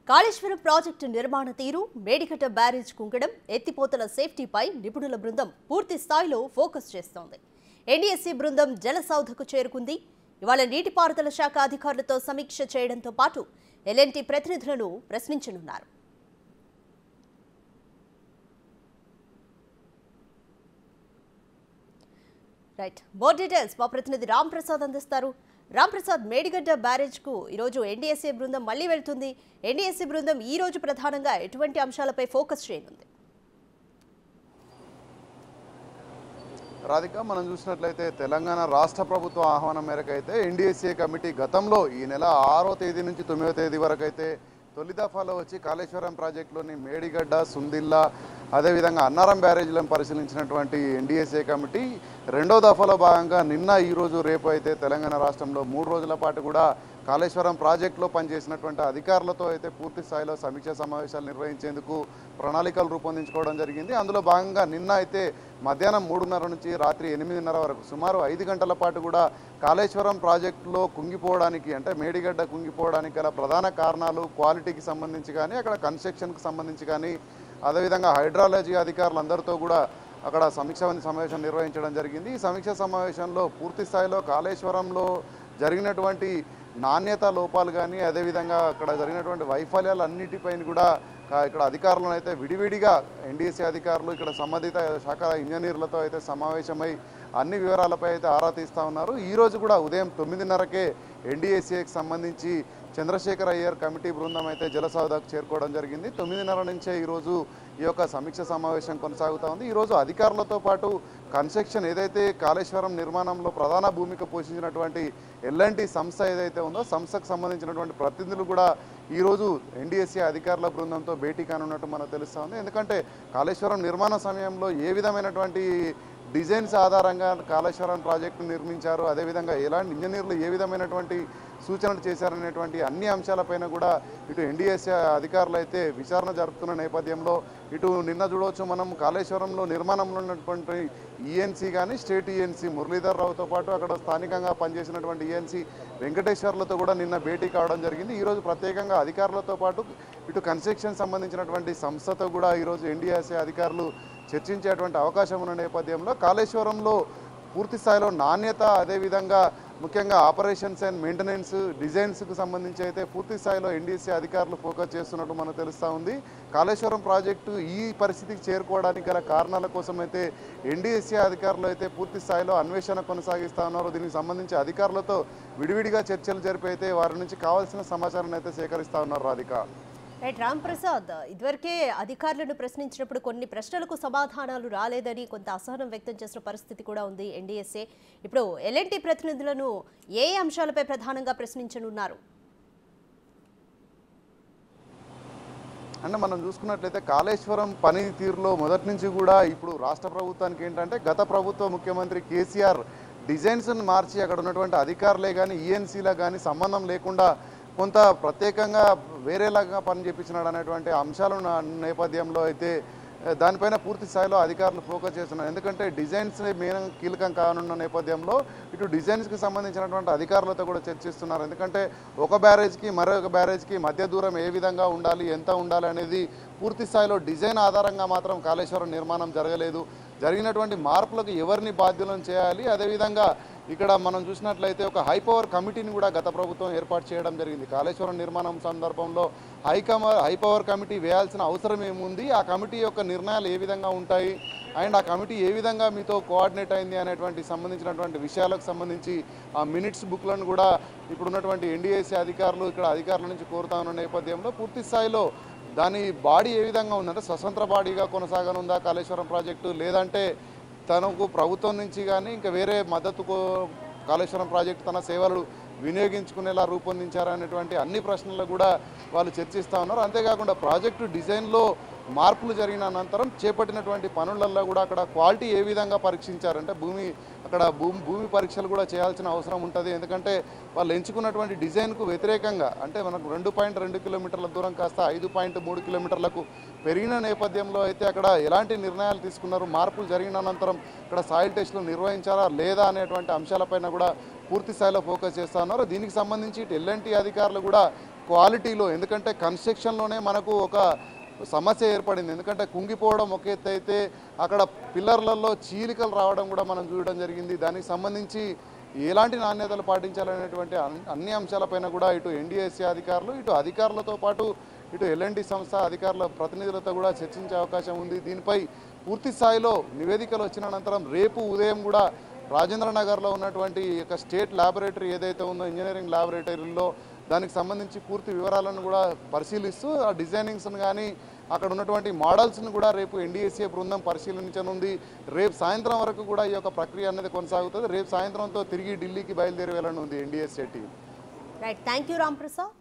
Kaleshwaram project నిర్మాణ తీరు, Medigadda barrage కుంగడం, ఎత్తిపోతల సేఫ్టీపై నిపుణుల బృందం పూర్తి స్థాయిలో ఫోకస్ చేస్తోంది. ఎన్డీఎస్సీ బృందం జలసౌధకు చేరుకుంది. ఇవాళ నీటిపారుదల శాఖ అధికారులతో సమీక్ష చేయడంతో పాటు ఎల్ఎన్టీ ప్రతినిధులను ప్రశ్నించనున్నారు. రైట్, మోర్ డీటెయిల్స్ మా ప్రతినిధి రామ్ ప్రసాద్ అందిస్తారు. రామ్ ప్రసాద్, మేడిగడ్డ బ్యారేజ్ కు ఈరోజు ఎన్డీఎస్సీ బృందం మళ్లీ వెళ్తుంది. ఎన్డీఎస్సీ బృందం ఈ రోజు ప్రధానంగా ఎటువంటి అంశాలపై ఫోకస్ చేయనుంది? రాధిక, మనం చూసినట్లయితే తెలంగాణ రాష్ట్ర ప్రభుత్వ ఆహ్వానం మేరకు అయితే ఎన్డీఎస్సీ కమిటీ గతంలో ఈ నెల 6వ తేదీ నుంచి 9వ తేదీ వరకు అయితే తొలి దఫాలో వచ్చి కాళేశ్వరం ప్రాజెక్టులోని మేడిగడ్డ, సుందిల్లా, అదేవిధంగా అన్నారం బ్యారేజీలను పరిశీలించినటువంటి ఎన్డీఎస్ఏ కమిటీ రెండో దఫాలో భాగంగా నిన్న, ఈరోజు, రేపు అయితే తెలంగాణ రాష్ట్రంలో 3 రోజుల పాటు కూడా కాళేశ్వరం ప్రాజెక్టులో పనిచేసినటువంటి అధికారులతో అయితే పూర్తి స్థాయిలో సమీక్షా సమావేశాలు నిర్వహించేందుకు ప్రణాళికలు రూపొందించుకోవడం జరిగింది. అందులో భాగంగా నిన్న అయితే మధ్యాహ్నం 3:30 నుంచి రాత్రి 8:30 వరకు సుమారు 5 గంటల పాటు కూడా కాళేశ్వరం ప్రాజెక్టులో కుంగిపోవడానికి, అంటే మేడిగడ్డ కుంగిపోవడానికి గల ప్రధాన కారణాలు, క్వాలిటీకి సంబంధించి కానీ, అక్కడ కన్స్ట్రక్షన్కి సంబంధించి కానీ, అదేవిధంగా హైడ్రాలజీ అధికారులందరితో కూడా అక్కడ సమావేశం నిర్వహించడం జరిగింది. ఈ సమీక్షా సమావేశంలో పూర్తి స్థాయిలో కాళేశ్వరంలో జరిగినటువంటి నాణ్యత లోపాలు కానీ, అదేవిధంగా అక్కడ జరిగినటువంటి వైఫల్యాలు అన్నిటిపైన కూడా ఇక్కడ అధికారులను అయితే విడివిడిగా ఎన్డీఎస్సీ అధికారులు ఇక్కడ సంబంధిత శాఖ ఇంజనీర్లతో అయితే సమావేశమై అన్ని వివరాలపై అయితే ఆరా తీస్తూ ఉన్నారు. ఈరోజు కూడా ఉదయం 9:30కే ఎన్డీఎస్సీకి సంబంధించి చంద్రశేఖర్ అయ్యర్ కమిటీ బృందం అయితే జలసౌధకు చేరుకోవడం జరిగింది. 9:30 నుంచే ఈరోజు ఈ యొక్క సమీక్ష సమావేశం కొనసాగుతూ ఉంది. ఈరోజు అధికారులతో పాటు కన్స్ట్రక్షన్ ఏదైతే కాళేశ్వరం నిర్మాణంలో ప్రధాన భూమిక పోషించినటువంటి ఎల్ఎన్టీ సంస్థ ఏదైతే ఉందో సంస్థకు సంబంధించినటువంటి ప్రతినిధులు కూడా ఈరోజు ఎన్డీఎస్సీ అధికారుల బృందంతో భేటీ కానున్నట్టు మనకు తెలుస్తూ ఉంది. ఎందుకంటే కాళేశ్వరం నిర్మాణ సమయంలో ఏ విధమైనటువంటి డిజైన్స్ ఆధారంగా కాళేశ్వరం ప్రాజెక్టు నిర్మించారు, అదేవిధంగా ఎలాంటి ఇంజనీర్లు ఏ విధమైనటువంటి సూచనలు చేశారనేటువంటి అన్ని అంశాలపైన కూడా ఇటు ఎన్డీఎస్సీ అధికారులు అయితే విచారణ జరుపుతున్న నేపథ్యంలో ఇటు నిన్న చూడవచ్చు మనం కాళేశ్వరంలో నిర్మాణంలో ఉన్నటువంటి ఈఎన్సీ కానీ, స్టేట్ ఈఎన్సీ మురళీధర్ రావుతో పాటు అక్కడ స్థానికంగా పనిచేసినటువంటి ఈఎన్సీ వెంకటేశ్వర్లతో కూడా నిన్న భేటీ కావడం జరిగింది. ఈరోజు ప్రత్యేకంగా అధికారులతో పాటు ఇటు కన్స్ట్రక్షన్ సంబంధించినటువంటి సంస్థతో కూడా ఈరోజు ఎన్డీఎస్సీ అధికారులు చర్చించేటువంటి అవకాశం ఉన్న నేపథ్యంలో కాళేశ్వరంలో పూర్తి స్థాయిలో నాణ్యత, అదేవిధంగా ముఖ్యంగా ఆపరేషన్స్ అండ్ మెయింటెనెన్స్ డిజైన్స్కు సంబంధించి అయితే పూర్తి స్థాయిలో ఎన్డీఎస్సీ అధికారులు ఫోకస్ చేస్తున్నట్టు మనకు తెలుస్తూ ఉంది. కాళేశ్వరం ప్రాజెక్టు ఈ పరిస్థితికి చేరుకోవడానికి గల కారణాల కోసం అయితే ఎన్డీఎస్సీ అధికారులు అయితే పూర్తి స్థాయిలో అన్వేషణ కొనసాగిస్తూ ఉన్నారు. దీనికి సంబంధించి అధికారులతో విడివిడిగా చర్చలు జరిపి అయితే వారి నుంచి కావాల్సిన సమాచారాన్ని అయితే సేకరిస్తూ ఉన్నారు. రాధిక, రైట్, రామ్ ప్రసాద్, ఇదివరకే అధికారులను ప్రశ్నించినప్పుడు కొన్ని ప్రశ్నలకు సమాధానాలు రాలేదని కొంత అసహనం వ్యక్తం చేసిన పరిస్థితి కూడా ఉంది ఎన్డీఎస్ఏ. ఇప్పుడు ఎల్ఎన్టీ ప్రతినిధులను ఏ అంశాలపై ప్రధానంగా ప్రశ్నించనున్నారు? అంటే మనం చూసుకున్నట్లయితే కాళేశ్వరం పనితీరులో మొదటి నుంచి కూడా ఇప్పుడు రాష్ట్ర ప్రభుత్వానికి ఏంటంటే గత ప్రభుత్వ ముఖ్యమంత్రి కేసీఆర్ డిజైన్స్ను మార్చి అక్కడ ఉన్నటువంటి అధికారులే కానీ, ఈఎన్సీలా కానీ సంబంధం లేకుండా కొంత ప్రత్యేకంగా వేరేలాగా పని చేయించినాడు అనేటువంటి అంశాలు నేపథ్యంలో అయితే దానిపైన పూర్తి స్థాయిలో అధికారులు ఫోకస్ చేస్తున్నారు. ఎందుకంటే డిజైన్స్ మెయిన్ కీలకం కానున్న నేపథ్యంలో ఇటు డిజైన్స్కి సంబంధించినటువంటి అధికారులతో కూడా చర్చిస్తున్నారు. ఎందుకంటే ఒక బ్యారేజ్కి మరొక బ్యారేజ్కి మధ్య దూరం ఏ విధంగా ఉండాలి, ఎంత ఉండాలి అనేది పూర్తి స్థాయిలో డిజైన్ ఆధారంగా మాత్రం కాళేశ్వరం నిర్మాణం జరగలేదు. జరిగినటువంటి మార్పులకు ఎవరిని బాధ్యులను చేయాలి, అదేవిధంగా ఇక్కడ మనం చూసినట్లయితే ఒక హై పవర్ కమిటీని కూడా గత ప్రభుత్వం ఏర్పాటు చేయడం జరిగింది. కాళేశ్వరం నిర్మాణం సందర్భంలో హై పవర్ కమిటీ వేయాల్సిన అవసరం ఏముంది, ఆ కమిటీ యొక్క నిర్ణయాలు ఏ విధంగా ఉంటాయి, అండ్ ఆ కమిటీ ఏ విధంగా మీతో కోఆర్డినేట్ అయింది అనేటువంటి సంబంధించినటువంటి విషయాలకు సంబంధించి ఆ మినిట్స్ బుక్లను కూడా ఇప్పుడున్నటువంటి ఎన్డీఎస్సీ అధికారులు ఇక్కడ అధికారుల నుంచి కోరుతా ఉన్న నేపథ్యంలో పూర్తి స్థాయిలో దాని బాడీ ఏ విధంగా ఉందంటే స్వతంత్ర బాడీగా కొనసాగనుందా కాళేశ్వరం ప్రాజెక్టు, లేదంటే తనకు ప్రభుత్వం నుంచి కానీ ఇంకా వేరే మద్దతుకు కాళేశ్వరం ప్రాజెక్టు తన సేవలు వినియోగించుకునేలా రూపొందించారనేటువంటి అన్ని ప్రశ్నలు కూడా వాళ్ళు చర్చిస్తూ ఉన్నారు. అంతేకాకుండా ప్రాజెక్టు డిజైన్లో మార్పులు జరిగిన అనంతరం చేపట్టినటువంటి పనులలో కూడా అక్కడ క్వాలిటీ ఏ విధంగా పరీక్షించారంటే భూమి పరీక్షలు కూడా చేయాల్సిన అవసరం ఉంటుంది. ఎందుకంటే వాళ్ళు ఎంచుకున్నటువంటి డిజైన్కు వ్యతిరేకంగా, అంటే మనకు 2.2 కిలోమీటర్ల దూరం కాస్త 5.3 కిలోమీటర్లకు పెరిగిన నేపథ్యంలో అయితే అక్కడ ఎలాంటి నిర్ణయాలు తీసుకున్నారు, మార్పులు జరిగిన అనంతరం ఇక్కడ సాయిల్ టెస్టులు నిర్వహించారా లేదా అనేటువంటి అంశాలపైన కూడా పూర్తి స్థాయిలో ఫోకస్ చేస్తూ ఉన్నారు. దీనికి సంబంధించి ఎల్ఎన్టీ అధికారులు కూడా క్వాలిటీలో, ఎందుకంటే కన్స్ట్రక్షన్లోనే మనకు ఒక సమస్య ఏర్పడింది. ఎందుకంటే కుంగిపోవడం ఒక ఎత్తు అయితే అక్కడ పిల్లర్లలో చీలికలు రావడం కూడా మనం చూడడం జరిగింది. దానికి సంబంధించి ఎలాంటి నాణ్యతలు పాటించాలనేటువంటి అన్ని అంశాలపైన కూడా ఇటు ఎన్డీఎస్సీ అధికారులు, ఇటు అధికారులతో పాటు ఇటు ఎల్ఎన్టీ సంస్థ అధికారుల ప్రతినిధులతో కూడా చర్చించే అవకాశం ఉంది. దీనిపై పూర్తి స్థాయిలో నివేదికలు వచ్చిన అనంతరం రేపు ఉదయం కూడా రాజేంద్ర నగర్లో ఉన్నటువంటి యొక్క స్టేట్ ల్యాబొరేటరీ ఏదైతే ఉందో ఇంజనీరింగ్ ల్యాబొరేటరీలో దానికి సంబంధించి పూర్తి వివరాలను కూడా పరిశీలిస్తూ ఆ డిజైనింగ్స్ను కానీ అక్కడ ఉన్నటువంటి మోడల్స్ను కూడా రేపు ఎన్డీఎస్ఏ బృందం పరిశీలించనుంది. రేపు సాయంత్రం వరకు కూడా ఈ యొక్క ప్రక్రియ అనేది కొనసాగుతుంది. రేపు సాయంత్రంతో తిరిగి ఢిల్లీకి బయలుదేరి వెళ్ళనుంది NDSA team. Right, thank you Ram Prasad.